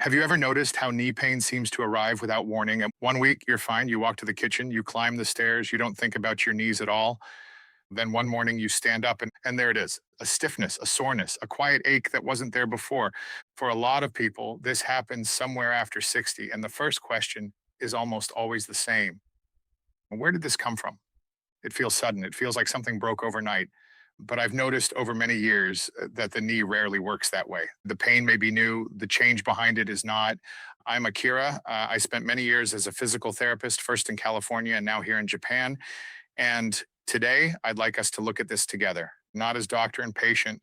Have you ever noticed how knee pain seems to arrive without warning? And one week you're fine, you walk to the kitchen, you climb the stairs, you don't think about your knees at all. Then one morning you stand up and there it is, a stiffness, a soreness, a quiet ache that wasn't there before. For a lot of people, this happens somewhere after 60. And the first question is almost always the same. Where did this come from? It feels sudden. It feels like something broke overnight. But I've noticed over many years that the knee rarely works that way. The pain may be new, the change behind it is not. I'm Akira. I spent many years as a physical therapist, first in California and now here in Japan. And today, I'd like us to look at this together, not as doctor and patient,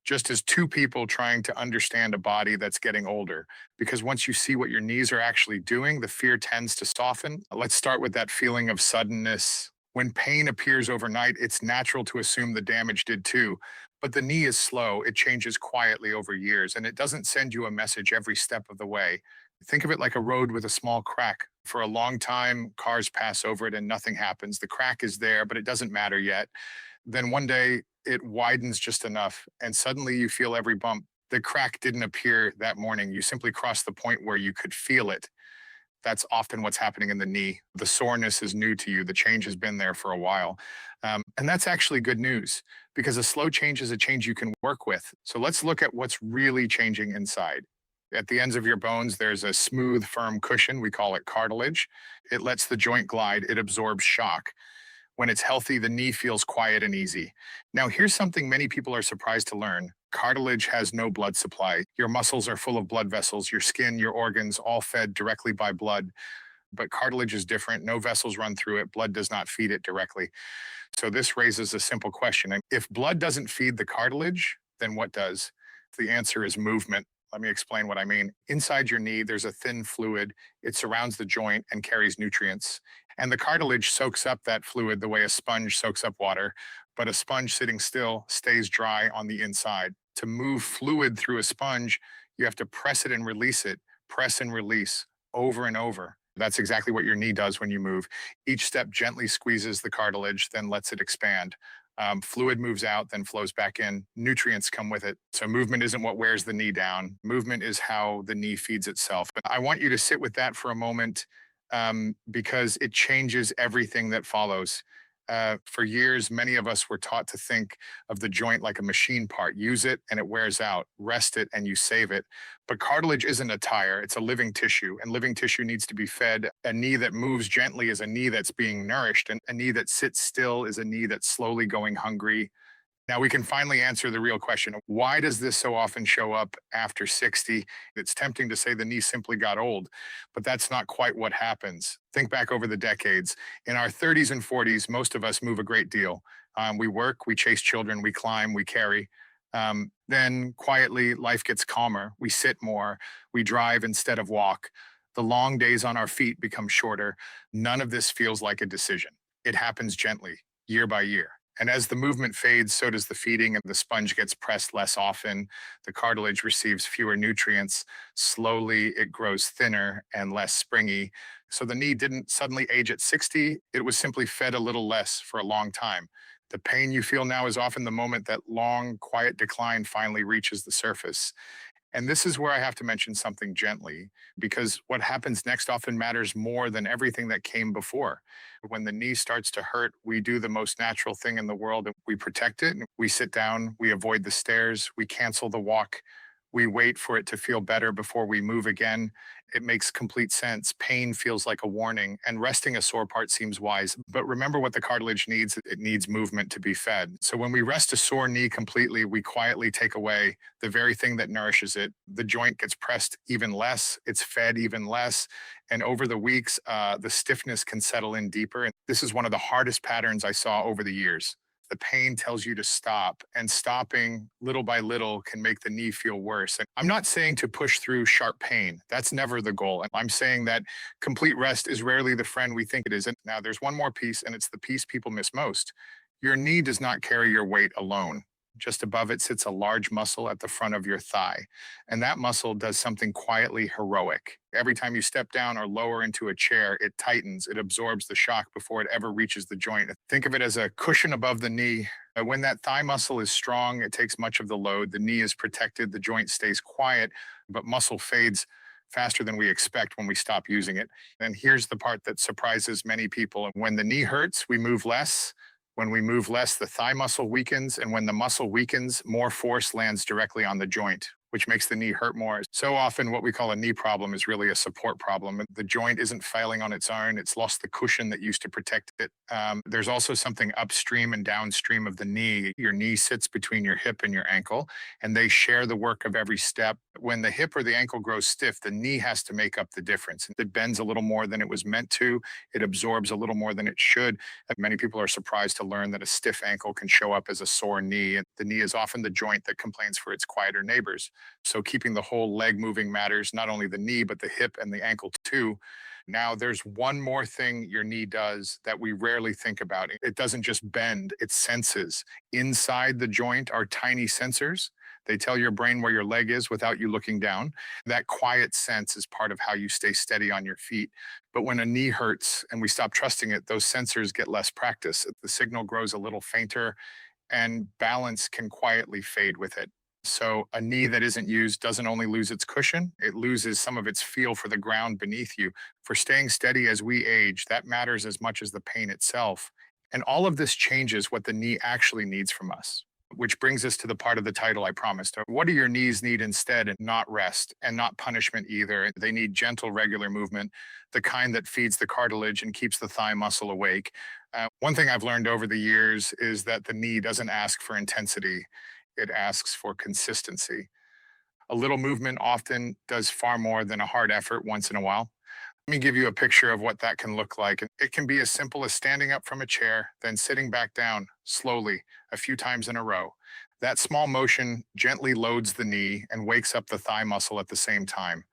just as two people trying to understand a body that's getting older. Because once you see what your knees are actually doing, the fear tends to soften. Let's start with that feeling of suddenness. When pain appears overnight, it's natural to assume the damage did too. But the knee is slow, it changes quietly over years, and it doesn't send you a message every step of the way. Think of it like a road with a small crack. For a long time, cars pass over it and nothing happens. The crack is there, but it doesn't matter yet. Then one day it widens just enough, and suddenly you feel every bump. The crack didn't appear that morning. You simply crossed the point where you could feel it. That's often what's happening in the knee. The soreness is new to you. The change has been there for a while. And that's actually good news because a slow change is a change you can work with. So let's look at what's really changing inside. At the ends of your bones, there's a smooth, firm cushion. We call it cartilage. It lets the joint glide. It absorbs shock. When it's healthy, the knee feels quiet and easy. Now, here's something many people are surprised to learn. Cartilage has no blood supply. Your muscles are full of blood vessels, your skin, your organs, all fed directly by blood. But cartilage is different. No vessels run through it. Blood does not feed it directly. So this raises a simple question. And if blood doesn't feed the cartilage, then what does? The answer is movement. Let me explain what I mean. Inside your knee, there's a thin fluid. It surrounds the joint and carries nutrients. And the cartilage soaks up that fluid the way a sponge soaks up water, but a sponge sitting still stays dry on the inside. To move fluid through a sponge, you have to press it and release it, press and release over and over. That's exactly what your knee does when you move. Each step gently squeezes the cartilage, then lets it expand. Fluid moves out, then flows back in. Nutrients come with it. So movement isn't what wears the knee down. Movement is how the knee feeds itself. But I want you to sit with that for a moment because it changes everything that follows. For years, many of us were taught to think of the joint like a machine part. Use it and it wears out. Rest it and you save it. But cartilage isn't a tire, it's a living tissue, and living tissue needs to be fed. A knee that moves gently is a knee that's being nourished, and a knee that sits still is a knee that's slowly going hungry. Now we can finally answer the real question. Why does this so often show up after 60? It's tempting to say the knee simply got old, but that's not quite what happens. Think back over the decades. In our 30s and 40s, most of us move a great deal. We work, we chase children, we climb, we carry. Then quietly, life gets calmer. We sit more, we drive instead of walk. The long days on our feet become shorter. None of this feels like a decision. It happens gently, year by year. And as the movement fades, so does the feeding, and the sponge gets pressed less often. The cartilage receives fewer nutrients. Slowly, it grows thinner and less springy. So the knee didn't suddenly age at 60. It was simply fed a little less for a long time. The pain you feel now is often the moment that long, quiet decline finally reaches the surface. And this is where I have to mention something gently, because what happens next often matters more than everything that came before. When the knee starts to hurt, we do the most natural thing in the world. We protect it. We sit down. We avoid the stairs. We cancel the walk. We wait for it to feel better before we move again. It makes complete sense. Pain feels like a warning, and resting a sore part seems wise. But remember what the cartilage needs. It needs movement to be fed. So when we rest a sore knee completely, we quietly take away the very thing that nourishes it. The joint gets pressed even less. It's fed even less. And over the weeks, the stiffness can settle in deeper. And this is one of the hardest patterns I saw over the years. The pain tells you to stop, and stopping little by little can make the knee feel worse. And I'm not saying to push through sharp pain. That's never the goal. And I'm saying that complete rest is rarely the friend we think it is. And now there's one more piece, and it's the piece people miss most. Your knee does not carry your weight alone. Just above it sits a large muscle at the front of your thigh. And that muscle does something quietly heroic. Every time you step down or lower into a chair, it tightens, it absorbs the shock before it ever reaches the joint. Think of it as a cushion above the knee. When that thigh muscle is strong, it takes much of the load. The knee is protected, the joint stays quiet, but muscle fades faster than we expect when we stop using it. And here's the part that surprises many people. When the knee hurts, we move less. When we move less, the thigh muscle weakens. And when the muscle weakens, more force lands directly on the joint, which makes the knee hurt more. So often, what we call a knee problem is really a support problem. The joint isn't failing on its own, it's lost the cushion that used to protect it. There's also something upstream and downstream of the knee. Your knee sits between your hip and your ankle, and they share the work of every step. When the hip or the ankle grows stiff, the knee has to make up the difference. It bends a little more than it was meant to, it absorbs a little more than it should. Many people are surprised to learn that a stiff ankle can show up as a sore knee. And the knee is often the joint that complains for its quieter neighbors. So keeping the whole leg moving matters, not only the knee, but the hip and the ankle too. Now, there's one more thing your knee does that we rarely think about. It doesn't just bend, it senses. Inside the joint are tiny sensors. They tell your brain where your leg is without you looking down. That quiet sense is part of how you stay steady on your feet. But when a knee hurts and we stop trusting it, those sensors get less practice. The signal grows a little fainter, and balance can quietly fade with it. So a knee that isn't used doesn't only lose its cushion, it loses some of its feel for the ground beneath you. For staying steady as we age, that matters as much as the pain itself. And all of this changes what the knee actually needs from us, which brings us to the part of the title I promised. What do your knees need instead? And not rest and not punishment either. They need gentle, regular movement, the kind that feeds the cartilage and keeps the thigh muscle awake. One thing I've learned over the years is that the knee doesn't ask for intensity, it asks for consistency. A little movement often does far more than a hard effort once in a while. Let me give you a picture of what that can look like. It can be as simple as standing up from a chair, then sitting back down slowly a few times in a row. That small motion gently loads the knee and wakes up the thigh muscle at the same time.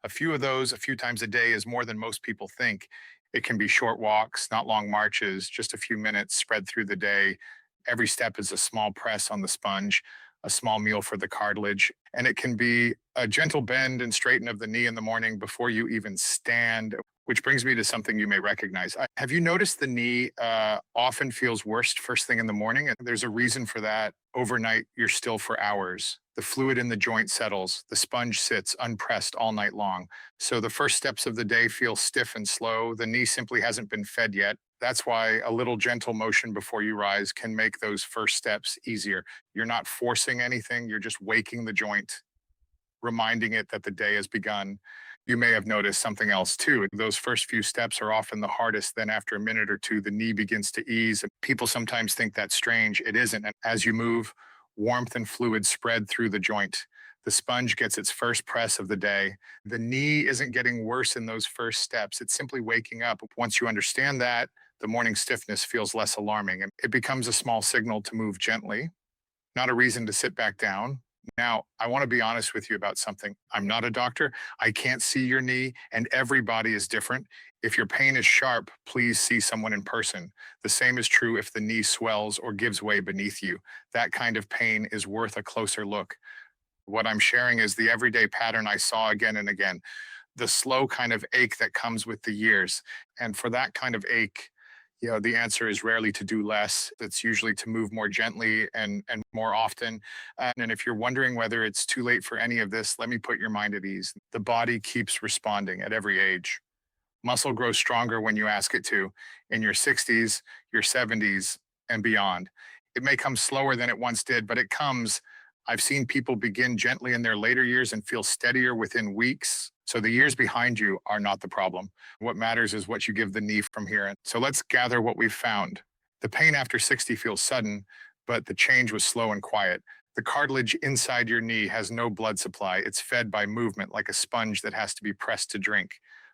A few of those, a few times a day, is more than most people think. It can be short walks, not long marches, just a few minutes spread through the day. Every step is a small press on the sponge, a small meal for the cartilage. And it can be a gentle bend and straighten of the knee in the morning before you even stand, which brings me to something you may recognize. Have you noticed the knee often feels worst first thing in the morning? And there's a reason for that. Overnight, you're still for hours. The fluid in the joint settles. The sponge sits unpressed all night long. So the first steps of the day feel stiff and slow. The knee simply hasn't been fed yet. That's why a little gentle motion before you rise can make those first steps easier. You're not forcing anything, you're just waking the joint, reminding it that the day has begun. You may have noticed something else too. Those first few steps are often the hardest. Then, after a minute or two, the knee begins to ease. People sometimes think that's strange. It isn't. And as you move, warmth and fluid spread through the joint. The sponge gets its first press of the day. The knee isn't getting worse in those first steps. It's simply waking up. Once you understand that, the morning stiffness feels less alarming and it becomes a small signal to move gently, not a reason to sit back down. Now, I want to be honest with you about something. I'm not a doctor. I can't see your knee, and every body is different. If your pain is sharp, please see someone in person. The same is true if the knee swells or gives way beneath you. That kind of pain is worth a closer look. What I'm sharing is the everyday pattern I saw again and again, the slow kind of ache that comes with the years. And for that kind of ache, the answer is rarely to do less. It's usually to move more gently and more often. And if you're wondering whether it's too late for any of this, let me put your mind at ease. The body keeps responding at every age. Muscle grows stronger when you ask it to, in your 60s, your 70s, and beyond. It may come slower than it once did, but it comes. I've seen people begin gently in their later years and feel steadier within weeks. So the years behind you are not the problem. What matters is what you give the knee from here. And so let's gather what we've found. The pain after 60 feels sudden, but the change was slow and quiet. The cartilage inside your knee has no blood supply. It's fed by movement like a sponge that has to be pressed to drink.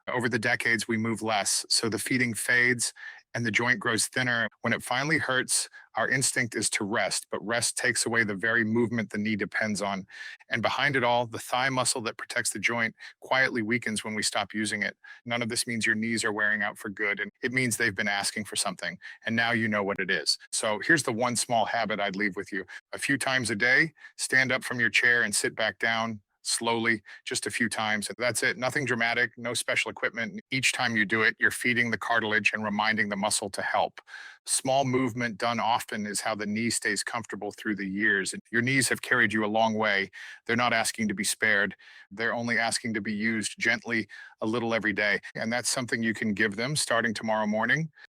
Over the decades, we move less, so the feeding fades and the joint grows thinner. When it finally hurts, our instinct is to rest, but rest takes away the very movement the knee depends on. And behind it all, the thigh muscle that protects the joint quietly weakens when we stop using it. None of this means your knees are wearing out for good, and it means they've been asking for something, and now you know what it is. So here's the one small habit I'd leave with you. A few times a day, stand up from your chair and sit back down slowly, just a few times. That's it. Nothing dramatic, no special equipment. Each time you do it, you're feeding the cartilage and reminding the muscle to help. Small movement done often is how the knee stays comfortable through the years. And your knees have carried you a long way. They're not asking to be spared. They're only asking to be used gently a little every day. And that's something you can give them starting tomorrow morning.